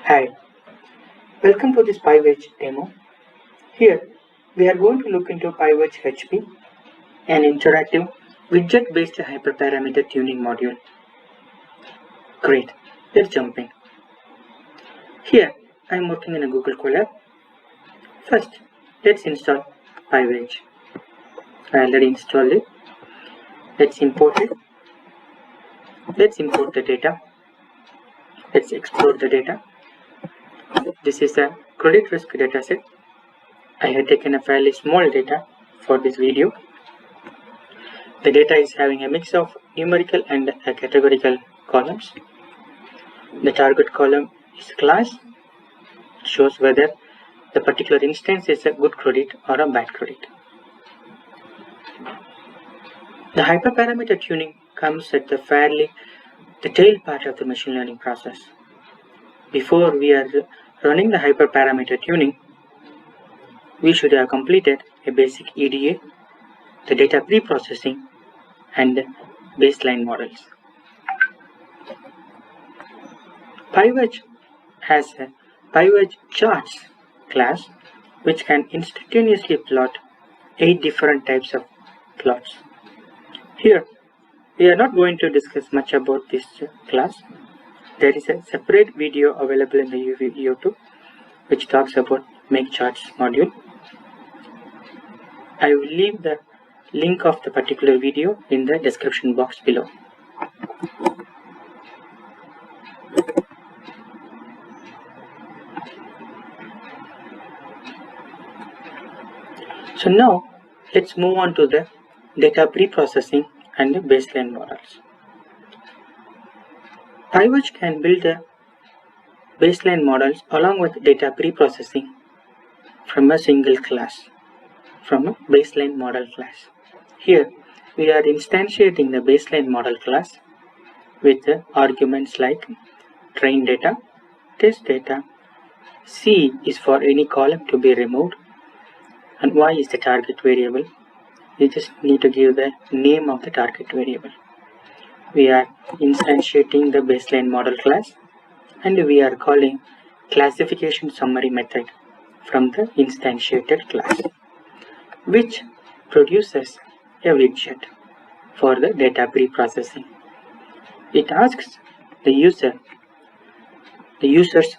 Hi, welcome to this Pywedge demo. Here, we are going to look into Pywedge HP, an interactive widget-based hyperparameter tuning module. Great, let's jump in. Here, I am working in a Google Colab. First, let's install Pywedge. I already installed it. Let's import it. Let's import the data. Let's explore the data. This is a credit risk dataset. I have taken a fairly small data for this video. The data is having a mix of numerical and categorical columns. The target column is class. It shows whether the particular instance is a good credit or a bad credit. The hyperparameter tuning comes at the tail part of the machine learning process. Before we are running the hyperparameter tuning, we should have completed a basic EDA, the data pre-processing, and baseline models. Pywedge has a Pywedge charts class which can instantaneously plot 8 different types of plots. Here, we are not going to discuss much about this class. There is a separate video available in the YouTube which talks about make charts module. I will leave the link of the particular video in the description box below. So now let's move on to the data pre-processing and the baseline models. Pywedge can build the baseline models along with data pre-processing from a single class, from a baseline model class. Here we are instantiating the baseline model class with the arguments like train data, test data, C is for any column to be removed, and Y is the target variable. You just need to give the name of the target variable. We are instantiating the baseline model class and we are calling classification summary method from the instantiated class, which produces a widget for the data pre-processing. It asks the user's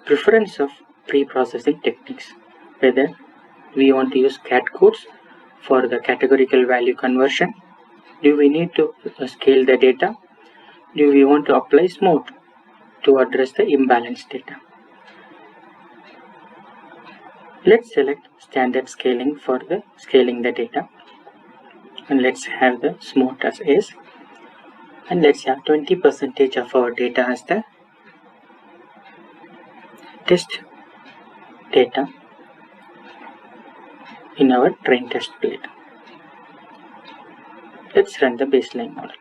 preference of pre-processing techniques, whether we want to use cat codes for the categorical value conversion. Do we need to scale the data? Do we want to apply smooth to address the imbalanced data? Let's select standard scaling for the scaling the data, and let's have the smooth as is, and let's have 20% of our data as the test data in our train test plate. Let's run the baseline model.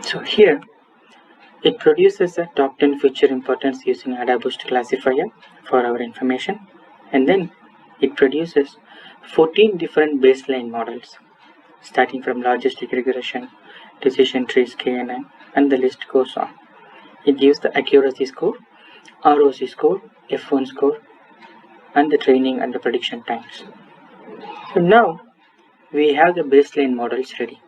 So here it produces a top 10 feature importance using AdaBoost classifier for our information, and then it produces 14 different baseline models starting from logistic regression, decision trees, KNN, and the list goes on. It gives the accuracy score, ROC score, F1 score, and the training and the prediction times. So now we have the baseline models ready.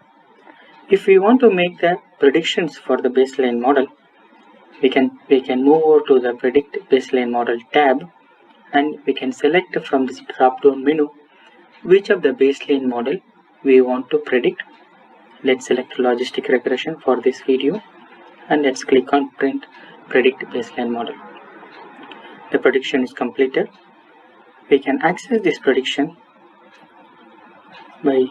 If we want to make the predictions for the baseline model, we can move over to the predict baseline model tab, and we can select from this drop down menu which of the baseline model we want to predict. Let's select logistic regression for this video, and let's click on predict baseline model. The prediction is completed. We can access this prediction by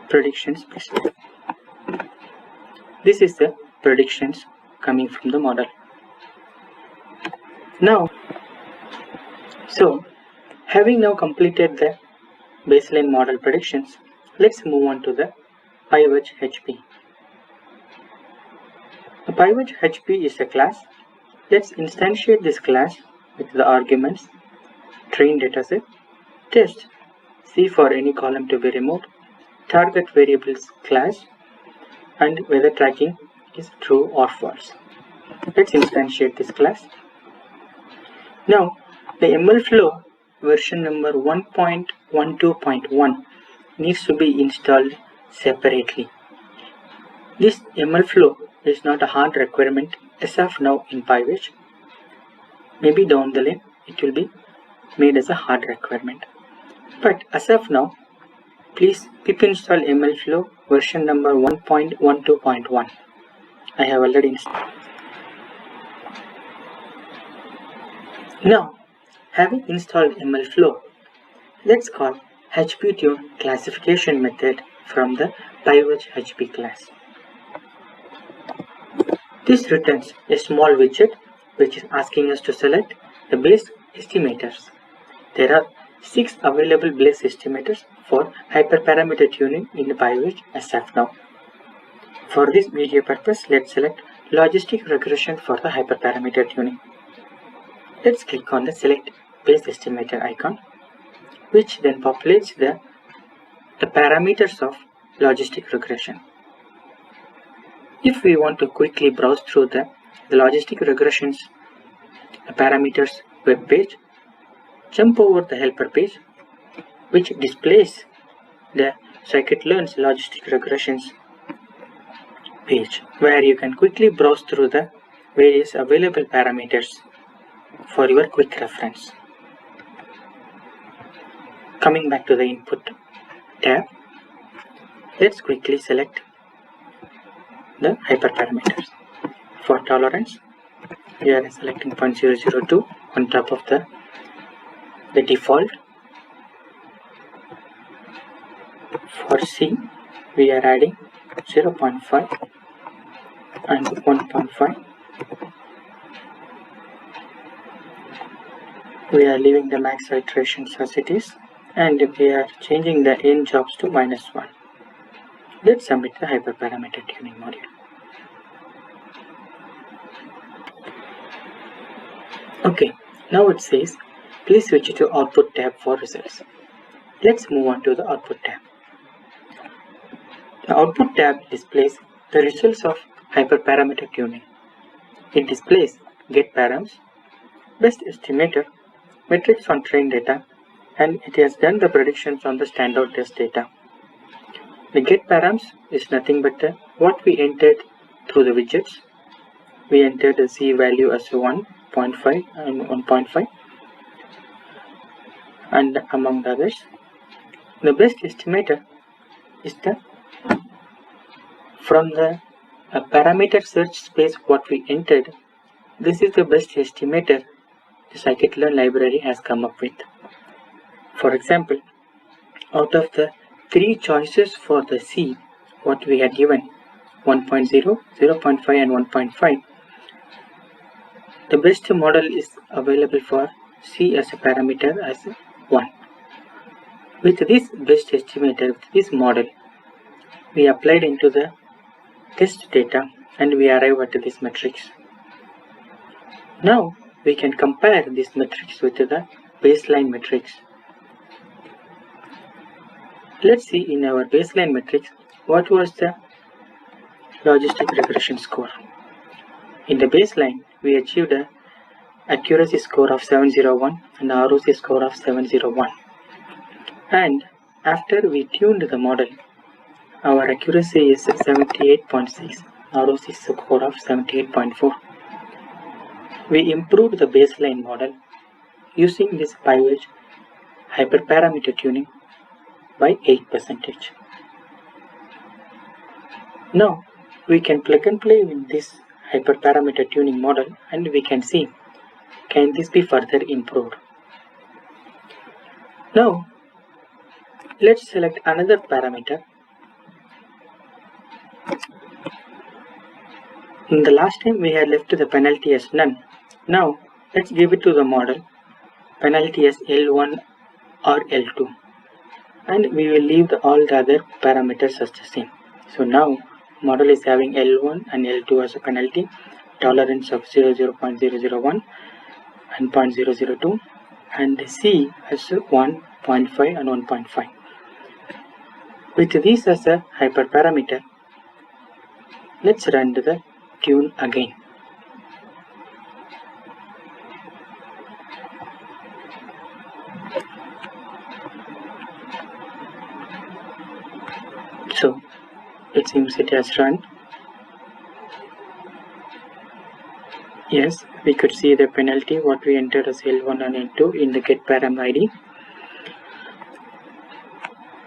predictions. This is the predictions coming from the model. Now, having now completed the baseline model predictions, let's move on to the Pywedge HP. The Pywedge HP is a class. Let's instantiate this class with the arguments train dataset, test, see for any column to be removed, target variables class, and whether tracking is true or false. Let's instantiate this class. Now, the ML flow version number 1.12.1 needs to be installed separately. This ML flow is not a hard requirement as of now in Pywedge. Maybe down the line it will be made as a hard requirement. But as of now, please pip install ML flow version number 1.12.1. I have already installed. Now, having installed ML flow, let's call HPTune classification method from the Pywedge HP class. This returns a small widget which is asking us to select the base estimators. There are 6 available base estimators for hyperparameter tuning in Pywedge as of now. For this video purpose, let's select logistic regression for the hyperparameter tuning. Let's click on the select base estimator icon, which then populates the parameters of logistic regression. If we want to quickly browse through the logistic regressions parameters web page, jump over the helper page, which displays the scikit-learn's logistic regressions page, where you can quickly browse through the various available parameters for your quick reference. Coming back to the input tab, let's quickly select the hyperparameters. For tolerance, we are selecting 0.002 on top of the default. For C, we are adding 0.5 and 1.5. We are leaving the max iterations as it is, and we are changing the n jobs to -1. Let's submit the hyperparameter tuning module. Okay, now it says please switch to output tab for results. Let's move on to the output tab. The output tab displays the results of hyperparameter tuning. It displays get params, best estimator, metrics on train data, and it has done the predictions on the standard test data. The get params is nothing but what we entered through the widgets. We entered the C value as 1.5 and 1.5, and among the others. The best estimator is from the parameter search space what we entered. This is the best estimator the scikit-learn library has come up with. For example, out of the 3 choices for the C, what we had given 1.0, 0.5 and 1.5, the best model is available for C as a parameter as 1. With this best estimator, with this model, we applied into the test data and we arrive at this matrix. Now we can compare this matrix with the baseline matrix. Let's see in our baseline matrix what was the logistic regression score. In the baseline, we achieved an accuracy score of 701 and ROC score of 701. And after we tuned the model, our accuracy is 78.6, ROC score of 78.4. We improved the baseline model using this Pywedge hyperparameter tuning by 8%. Now we can plug and play with this hyperparameter tuning model and we can see can this be further improved. Now let's select another parameter. In the last time we had left the penalty as none. Now let's give it to the model penalty as L1 or L2, and we will leave all the other parameters as the same. So now model is having L1 and L2 as a penalty, tolerance of 0.001, and 0.002, and C as 1.5 and 1.5. With these as a hyperparameter, let's run the tune again. So it seems it has run. Yes, we could see the penalty what we entered as L1 and L2 in the getParam ID.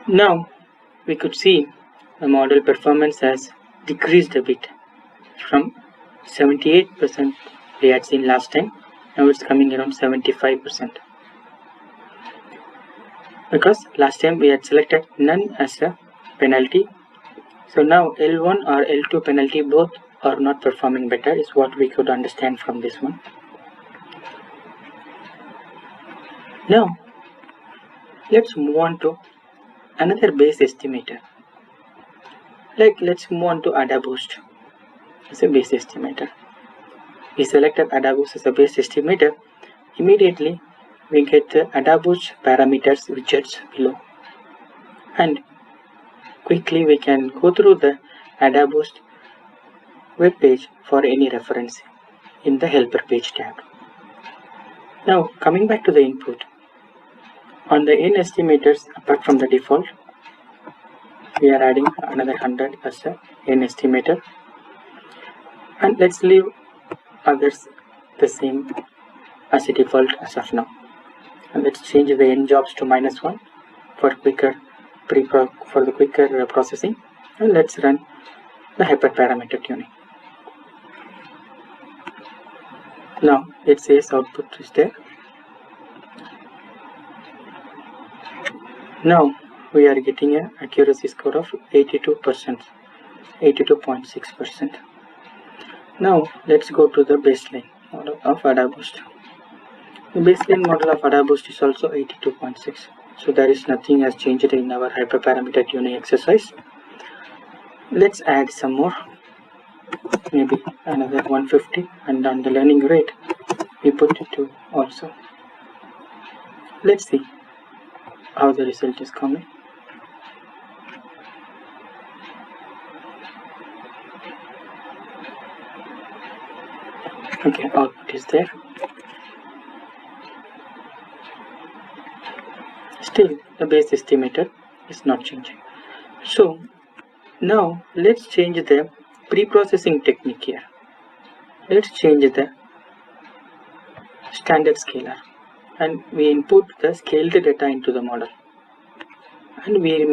Now we could see the model performance has decreased a bit from 78% we had seen last time. Now it's coming around 75%. Because last time we had selected none as a penalty. So now L1 or L2 penalty both are not performing better is what we could understand from this one. Now let's move on to another base estimator. Like let's move on to AdaBoost as a base estimator. We selected AdaBoost as a base estimator. Immediately we get the AdaBoost parameters widgets below, and quickly we can go through the AdaBoost web page for any reference in the helper page tab. Now coming back to the input, on the N estimators, apart from the default, we are adding another 100 as a N estimator, and let's leave others the same as a default as of now. And let's change the N jobs to -1 for quicker processing, and let's run the hyperparameter tuning. Now it says output is there. Now we are getting an accuracy score of 82%, 82.6%. Now let's go to the baseline model of AdaBoost. The baseline model of AdaBoost is also 82.6. So there is nothing has changed in our hyperparameter tuning exercise. Let's add some more, maybe another 150, and on the learning rate we put it to also. Let's see how the result is coming. Okay, output is there. Still the base estimator is not changing. So now let's change the pre-processing technique here. Let's change the standard scaler, and we input the scaled data into the model, and we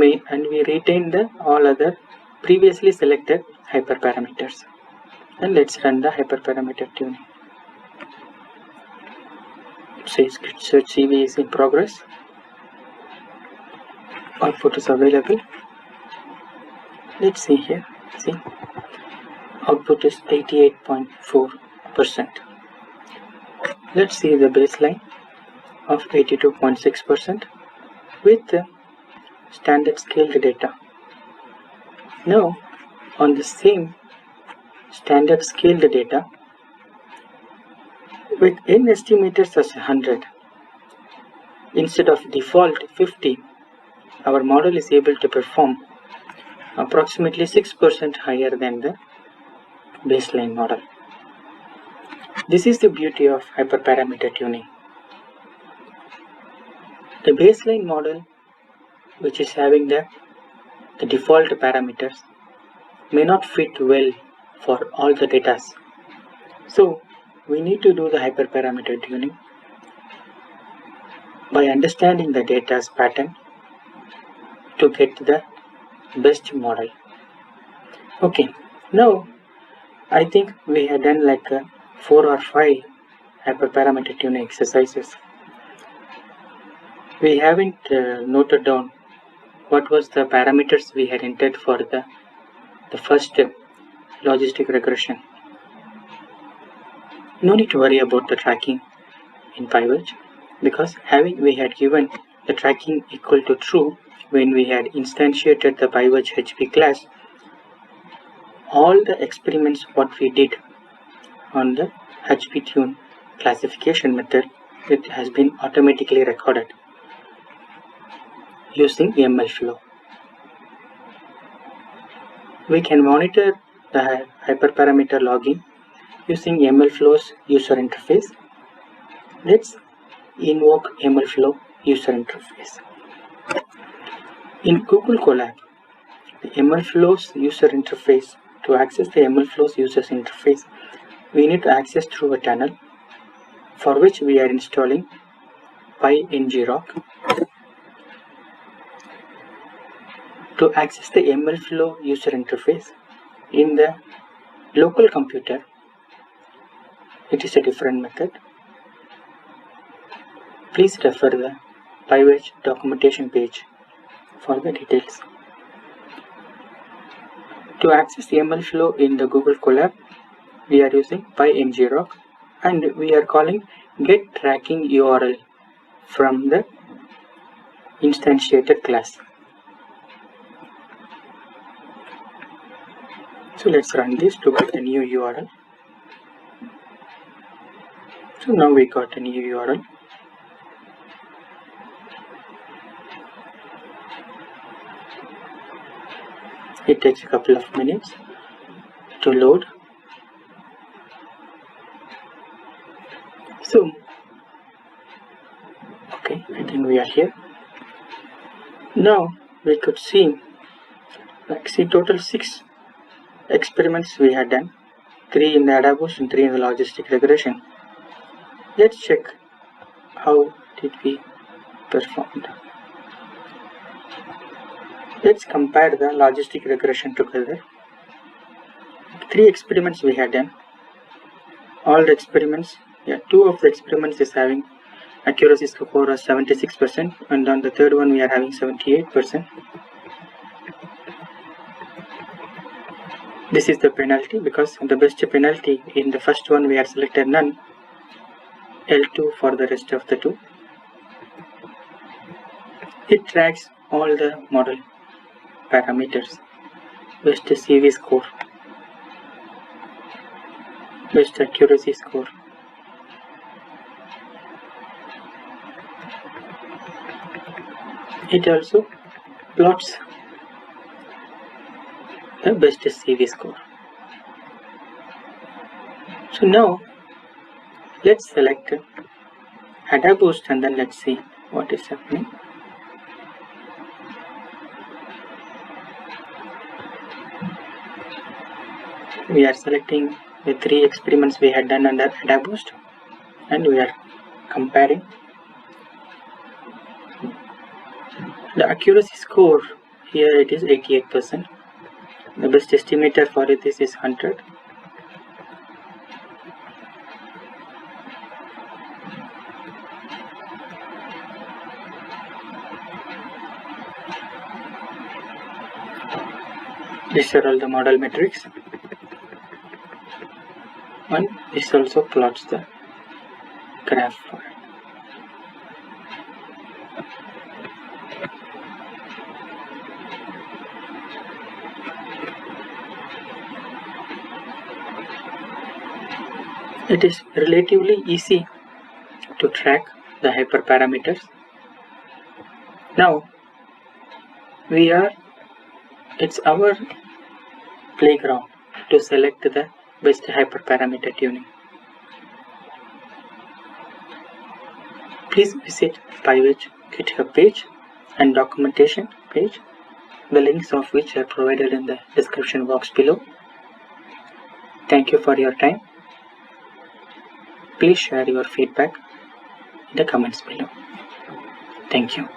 retain the all other previously selected hyperparameters. And let's run the hyperparameter tuning. It says grid search CV is in progress. Output is available. Let's see here. See, output is 88.4%. Let's see the baseline of 82.6% with the standard scaled data. Now on the same standard scaled data with N estimators as 100 instead of default 50, our model is able to perform approximately 6% higher than the baseline model. This is the beauty of hyperparameter tuning. The baseline model, which is having the default parameters, may not fit well for all the data. So we need to do the hyperparameter tuning by understanding the data's pattern to get the best model. Okay, now I think we have done like 4 or 5 hyperparameter tuning exercises. We haven't noted down what was the parameters we had entered for the first logistic regression. No need to worry about the tracking in Pywedge, because we had given the tracking equal to true when we had instantiated the Pywedge HP class. All the experiments what we did on the HP tune classification method, it has been automatically recorded using ML flow. We can monitor the hyperparameter logging using ML flow's user interface. Let's invoke ML flow user interface. In Google Colab, the ML flows user interface. To access the ML flows user interface, we need to access through a tunnel, for which we are installing Pywedge. To access the ML flow user interface in the local computer, it is a different method. Please refer the Pywedge documentation page for the details. To access ML flow in the Google Colab, we are using Pywedge and we are calling get tracking URL from the instantiated class. So let's run this to get a new URL. So now we got a new URL. It takes a couple of minutes to load. So, okay, I think we are here. Now we could see, total 6 experiments we had done, 3 in the AdaBoost and 3 in the logistic regression. Let's check how did we perform. Let's compare the logistic regression together. 3 experiments we had done. All the experiments, 2 of the experiments is having accuracy score of 76%, and on the third one we are having 78%. This is the penalty, because the best penalty in the first one we are selected none, L2 for the rest of the 2. It tracks all the model parameters, best CV score, best accuracy score, it also plots the best CV score. So now let's select AdaBoost and then let's see what is happening. We are selecting the 3 experiments we had done under AdaBoost and we are comparing. The accuracy score here, it is 88%. The best estimator for this is 100. These are all the model metrics. And this also plots the graph for it. It is relatively easy to track the hyperparameters. Now it's our playground to select the best hyperparameter tuning. Please visit Pywedge GitHub page and documentation page, the links of which are provided in the description box below. Thank you for your time. Please share your feedback in the comments below. Thank you.